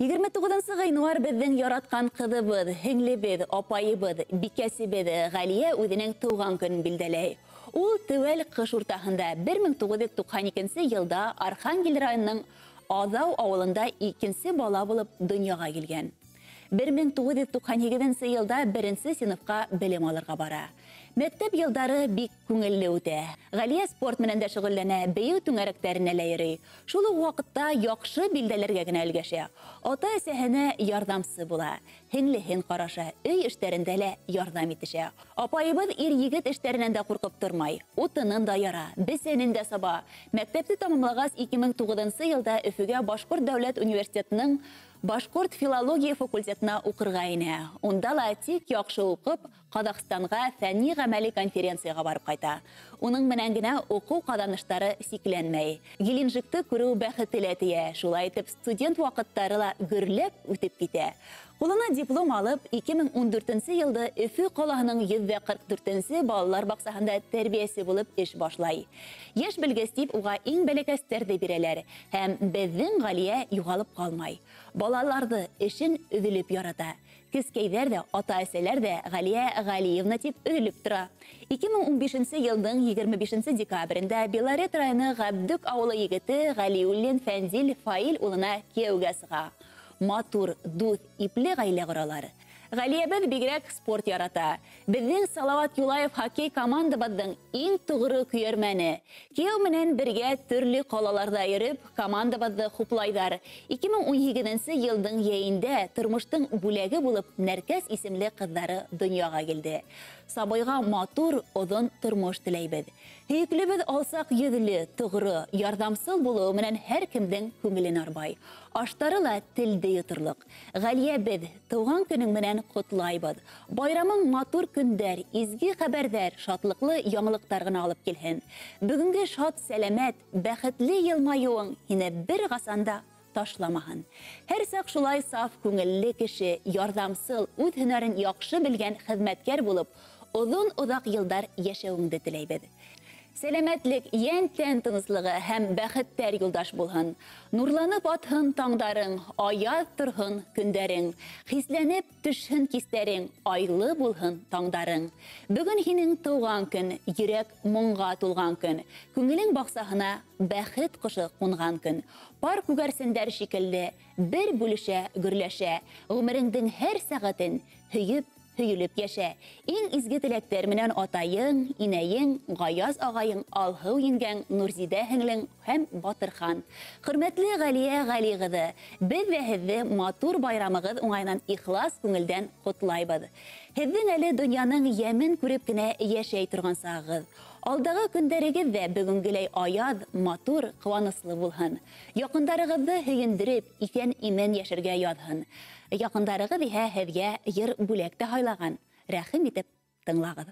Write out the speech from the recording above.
29 гыйнвар безнең яраткан кызыбыз, һеңлебез, апайыбыз, бикәсебез Галия үзенең туган көнен билдәләй. Ул төвәл кыш уртаһында 1992 елда Архангель районының Азау авылында икенче бала булып дөньяга килгән. 1998 елда 1-нче сыйныфка белем алырга бара. Мәктәп елдары бик күңелле үтә. Галия спорт менән дә шөгыльләнә, бейү түңәрәкләренә лә йөри. Шул ук вакытта яхшы билдәләргә генә өлгәшә. Ата-әсәһенә ярдәмче була. Һеңлеһен караша, өй эшләрендә лә ярдәм итешә. Апайыбыз ир-егет эшләреннән дә куркып тормай. Утынын да яра, бесенен дә саба. Мәктәпне тәмамлагач 2009 елда Өфөгә Башкорт дәүләт университетының Башкорт филология факультетына укырга инә. Унда ла тик яхшы укып, Казакъстанга фәнни-гамәли конференцияга барып кайта. Уның менән генә уку каданыштары сикләнмәй. Геленджикты күрү бәхете тия. Шулай итеп, студент вакыттары ла гөрләп үтеп китә. Кулына диплом алып, 2014 елда Өфө калаһының 144 балалар баксаһында тәрбиясе булып эш башлай. Яшь белгес дип уга иң бәләкәстәрде бирәләр һәм безнең Галия югалып калмай. Балаларды эшен өҙөлөп ярата. Кескәйҙәр дә, ата-әсәләр дә Галия Галиевна дип өҙөлөп тора. 2015 елдың 25 декабрендә Белорет районы Габдүк авылы егете Галиуллин Фәнзил Фаил улына кияүгә сыга. Матур, дуҫ, ипле ғаилә құралар. Галиябез бигерәк спорт ярата. Безнең Салават Юлаев хоккей командабыҙҙың иң туғры көйәрмәне. Кейәү менән бергә төрлө ҡалаларҙа йөрөп, командабыҙҙы хуплайҙар. 2018 йылдың йәйендә тормоштың бүләге булып Нәркәс исемле ҡыҙҙары донъяға килде. Сабыйға матур, оҙон тормош теләйбеҙ. Һөйөклебеҙ алсаҡ йөҙлө, тоғро, ярҙамсыл булыуы менән һәр кемдең күңелен арбай. Аштары ла телде йоторлоҡ. Галиябеҙ, тыуған көнөң менән ҡотлайбыҙ. Байрамың матур көндәр, изге хәбәрҙәр, шатлыҡлы яңылыҡтар ғына алып килһен. Бөгөнгө шат, сәләмәт, бәхетле йылмайыуың һине бер ҡасанда ташламаһын. Һәр саҡ шулай саф күңелле кеше, ярҙамсыл, үҙ һөнәрен яҡшы белгән хеҙмәткәр булып, оҙон-оҙаҡ йылдар йәшәүеңде теләйбеҙ. Сәләмәтлек, йән-тән тыныслығы һәм бәхеттәр юлдаш булһын. Нурланып атһын таңдарың, аяҙ торһын көндәрең. Хисләнеп төшһөн кистәрең, айлы булһын таңдарың. Бөгөн һинең тыуған көн, йөрәк моңға тулған көн. Күңелең баҡсаһына бәхет ҡошы ҡунған көн. Пар күгәрсендәр шикелле, бер бүлешә, гөрләшә. Ғүмереңдең һәр сәғәтен һөйөлөп йәшә. Иң изге теләктәр менән атайың, инәйең, Гаяз ағайың, Алһыу еңгәң, Нурзидә һеңлең һәм Батырхан. Хөрмәтле Галия Галиғыҙы, беҙ ҙә һеҙҙе матур байрамығыҙ уңайынан ихлас күңелдән ҡотлайбыҙ. Һеҙҙең әле донъяның йәмен күреп кенә йәшәй торған сағығыҙ. Алдағы көндәрегеҙ ҙә бөгөнгөләй аяҙ, матур, ҡыуаныслы булһын. Яҡындарығыҙҙы һөйөндөрөп, иҫән-имен йәшәргә яҙһын. Яҡындарығыҙ иһә һеҙгә йыр бүләк тә һайлаған. Рәхим итеп тыңлағыҙ.